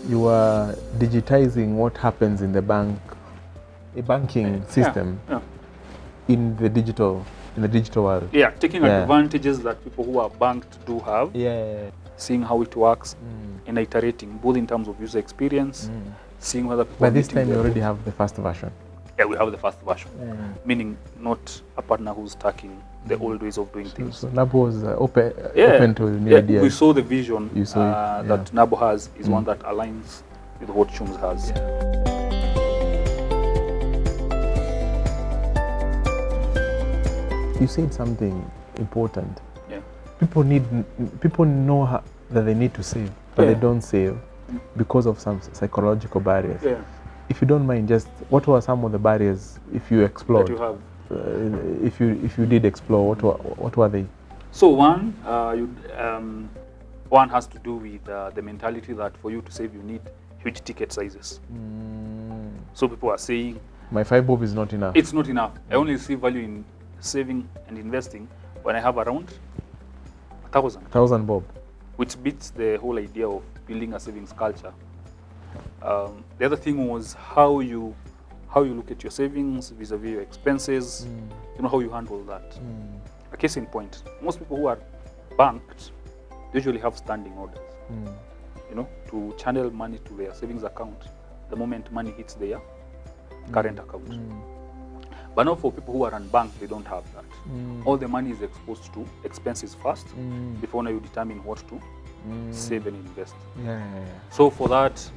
you are digitizing what happens in the banking system in the digital world. Yeah, taking advantages that people who are banked do have. Yeah. Seeing how it works and iterating both in terms of user experience, seeing whether people. By this time you already have the first version. Yeah, we have the first version, meaning not a partner who's stuck in the old ways of doing things. So Nabo was open to new ideas. We saw the vision that Nabo has is one that aligns with what Chumz has. You said something important. Yeah. People know that they need to save, but they don't save because of some psychological barriers. Yeah. If you don't mind, just what were some of the barriers, if you explored? That you have. If you did explore, what were they? So one has to do with the mentality that for you to save, you need huge ticket sizes. So people are saying, my 5 bob is not enough. It's not enough. I only see value in saving and investing when I have around 1,000. 1,000 bob. Which beats the whole idea of building a savings culture. The other thing was how you look at your savings vis-a-vis your expenses, you know, how you handle that. A case in point, most people who are banked usually have standing orders, you know, to channel money to their savings account the moment money hits their current account. But not for people who are unbanked, they don't have that. All the money is exposed to expenses first before now you determine what to save and invest. So for that,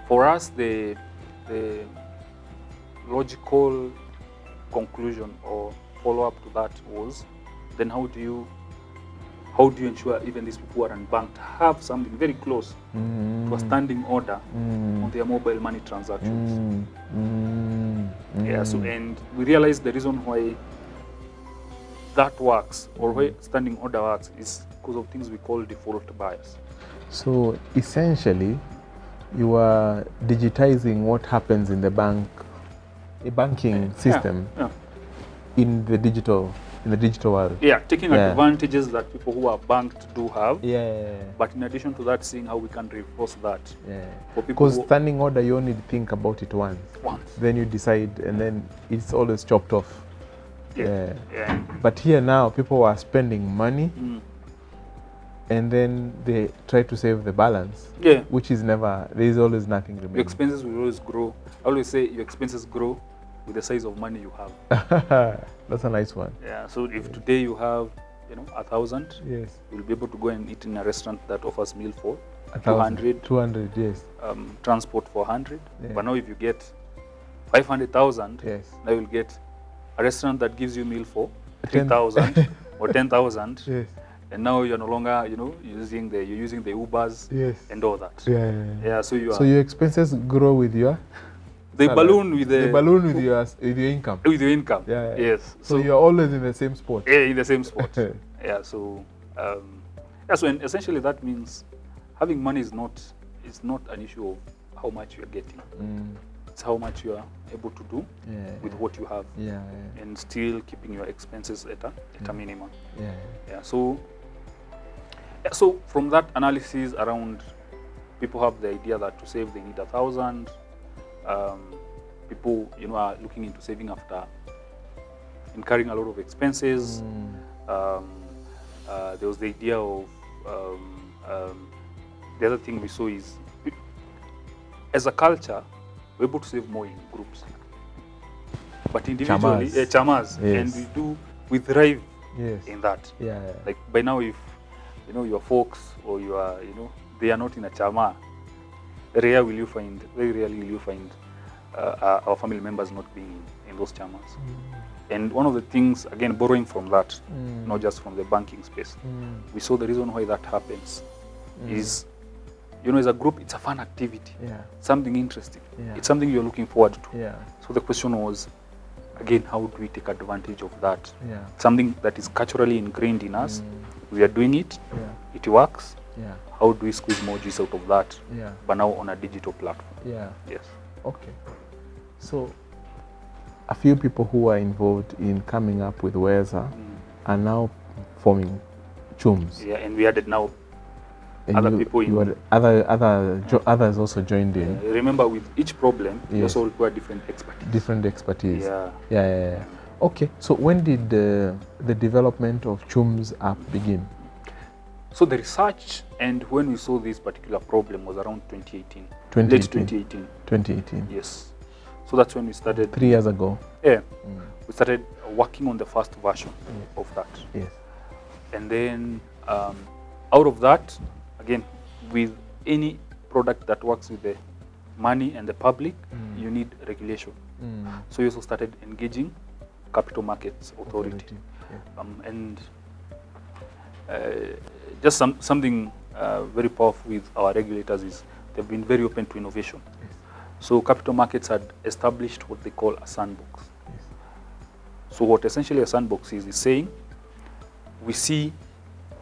for us, the logical conclusion or follow-up to that was, then how do you ensure even these people who are unbanked have something very close to a standing order on their mobile money transactions? So and we realized the reason why that works, or why standing order works, is because of things we call default bias. So essentially, you are digitizing what happens in the banking system in the digital world. Yeah, taking advantages that people who are banked do have. But in addition to that, seeing how we can reinforce that. For people, because standing order, you only think about it once. Then you decide, and then it's always chopped off. But here now, people are spending money, and then they try to save the balance. Which is never. There is always nothing remaining. Your expenses will always grow. I always say your expenses grow with the size of money you have. That's a nice one. Yeah. So if today you have, 1,000, you'll be able to go and eat in a restaurant that offers meal for 200. 200, yes. Transport for 100. But now if you get 500,000, now you'll get a restaurant that gives you meal for 3,000 or 10,000. And now you're no longer, using the Ubers and all that. So your expenses grow with your. They balloon with your income. With your income. Yes. So you're always in the same spot. Yeah, in the same spot. So and essentially that means having money is not an issue of how much you're getting. It's how much you are able to do with what you have, and still keeping your expenses at a minimum. So from that analysis around, people have the idea that to save they need 1,000. People, are looking into saving after incurring a lot of expenses. There was the idea of the other thing we saw is, as a culture, we're able to save more in groups, but individually, chamas, and we thrive in that. Like by now, if your folks or they are not in a chama, very rarely will you find our family members not being in those chamas. And one of the things, again, borrowing from that, not just from the banking space, we saw the reason why that happens is, as a group, it's a fun activity, something interesting. It's something you're looking forward to. So the question was, again, how do we take advantage of that? Something that is culturally ingrained in us. We are doing it. It works. How do we squeeze more juice out of that? But now on a digital platform. Yes. Okay. So a few people who are involved in coming up with Weza are now forming Chumz. And we added now And other people in others also joined in. Remember, with each problem, you Yes. also require different expertise. Different expertise. Yeah. Okay, so when did the development of Chumz app begin? So the research and when we saw this particular problem was around 2018. Late 2018. 2018. Yes. So that's when we started. 3 years ago. Yeah. We started working on the first version of that. Yes. And then out of that, again, with any product that works with the money and the public, you need regulation. So we also started engaging Capital Markets Authority. And just something very powerful with our regulators is they've been very open to innovation. Yes. So Capital Markets had established what they call a sandbox. Yes. So what essentially a sandbox is saying, we see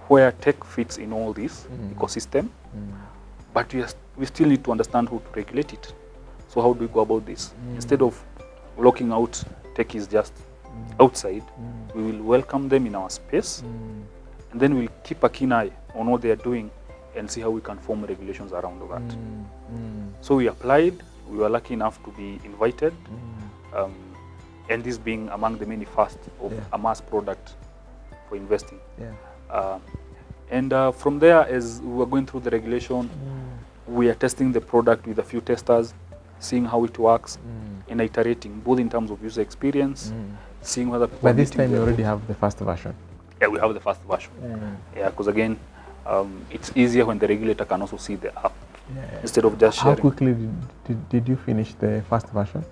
where tech fits in all this ecosystem, but we still need to understand who to regulate it. So how do we go about this? Instead of locking out tech is just outside, we will welcome them in our space, and then we'll keep a keen eye on what they are doing and see how we can form regulations around that. So we applied, we were lucky enough to be invited, and this being among the many first of a mass product for investing. And from there, as we were going through the regulation, we are testing the product with a few testers, seeing how it works, and iterating, both in terms of user experience, seeing whether people. By this time, you already have the first version. Yeah, we have the first version. Yeah, because again, it's easier when the regulator can also see the app instead of just sharing. How quickly did you finish the first version?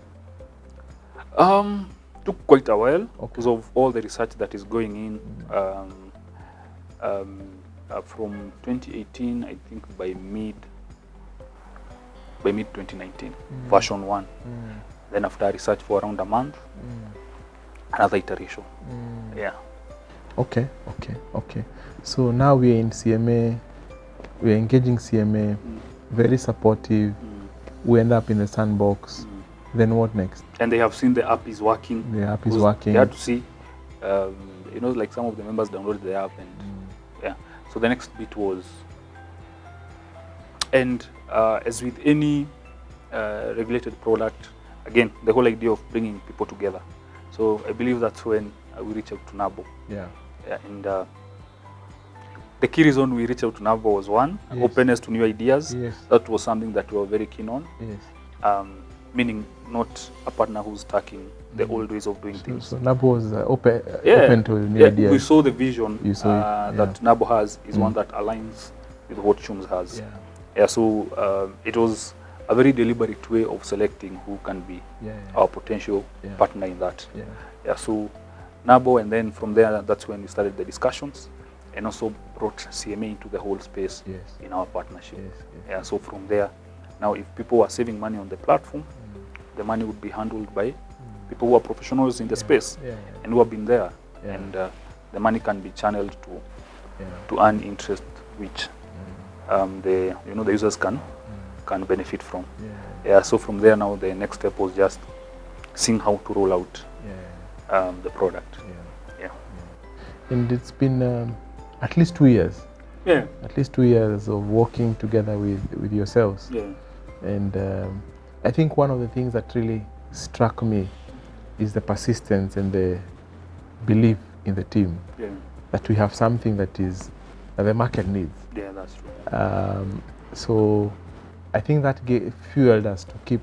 Took quite a while because of all the research that is going in. From 2018, I think by mid 2019, version 1. Then after research for around a month, another iteration. Yeah. Okay. So now we are in CMA, we are engaging CMA, very supportive. We end up in the sandbox. Then what next? And they have seen the app is working. The app is working. They had to see, like some of the members downloaded the app, and so the next bit was, and as with any regulated product, again, the whole idea of bringing people together. So I believe that's when we reached out to NABO. And the key reason we reached out to NABO was one, openness to new ideas. That was something that we were very keen on. Meaning not a partner who's stuck in the old ways of doing things. So NABO was open to new ideas. We saw the vision that NABO has is one that aligns with what Chumz has. So it was a very deliberate way of selecting who can be our potential partner in that. So NABO, and then from there, that's when we started the discussions and also brought CMA into the whole space in our partnership. So from there, now if people are saving money on the platform, the money would be handled by people who are professionals in the space and who have been there, and the money can be channeled to earn interest, which the users can benefit from. So from there, now the next step was just seeing how to roll out the product. And it's been at least 2 years. At least 2 years of working together with yourselves. And I think one of the things that really struck me is the persistence and the belief in the team that we have something that the market needs. That's true. So I think that fueled us to keep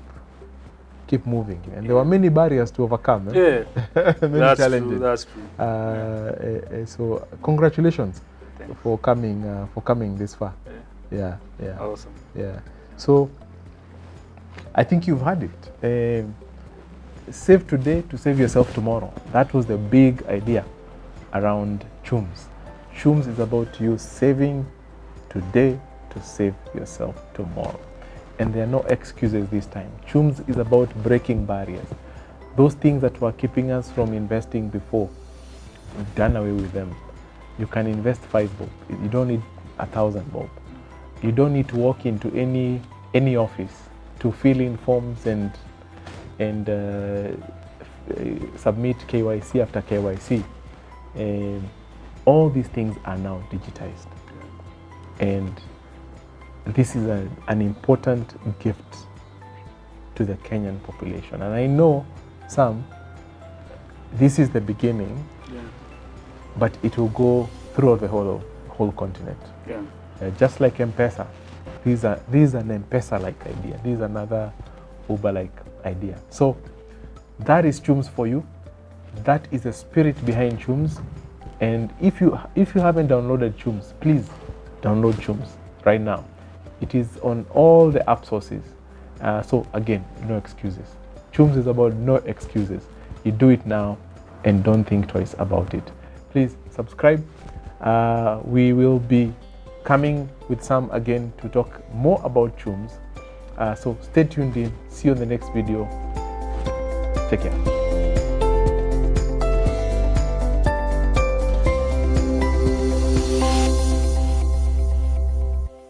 moving, and there were many barriers to overcome. Many challenges. That's true. So congratulations for coming this far. Awesome. So I think you've had it. Save today to save yourself tomorrow. That was the big idea around Chumz. Chumz is about you saving today to save yourself tomorrow. And there are no excuses this time. Chumz is about breaking barriers. Those things that were keeping us from investing before, we've done away with them. You can invest 5 bob. You don't need 1,000 bob. You don't need to walk into any office to fill in forms and submit KYC after KYC. All these things are now digitized. And this is an important gift to the Kenyan population. And I know this is the beginning, but it will go throughout the whole continent. Just like M-Pesa. This is an M-Pesa-like idea. This is another Uber-like idea. So that is Chumz for you. That is the spirit behind Chumz. And if you haven't downloaded Chumz, please download Chumz right now. It is on all the app sources. So again, no excuses. Chumz is about no excuses. You do it now and don't think twice about it. Please subscribe. We will be coming with Sam again to talk more about Chumz. So stay tuned in. See you in the next video. Take care.